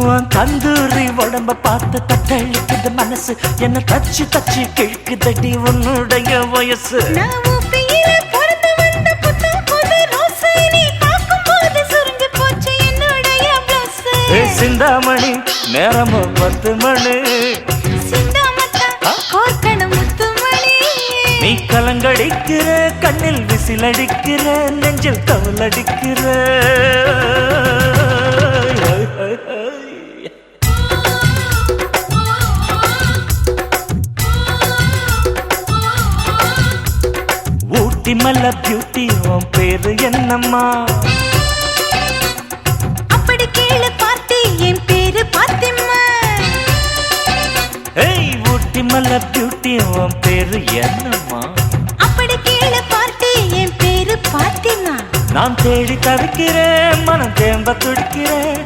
உன் தந்தூரி உடம்ப பார்த்து தத்தளிக்குது மனசு என்ன தச்சு தச்சு கிழக்குதடி உன்னுடைய வயசு சிந்தாமணி நேரமும் 10 மணி நீ கலங்கடிக்கிற கண்ணில் விசிலடிக்கிற நெஞ்சில் தவளடிக்கிற ஊட்டி மல்ல பியூட்டி உன் பேரு என்னம்மா அப்படி கேளு பார்த்தி என் பேரு பாத்திம்மா ஏய் ஊட்டி மல்ல பியூட்டி உன் பேரு என்னம்மா அப்படி கேளு பார்த்தி என் பேரு பாத்திம்மா நான் தேடி தவிக்கிறேன் மனம் தேம்ப துடிக்கிறேன்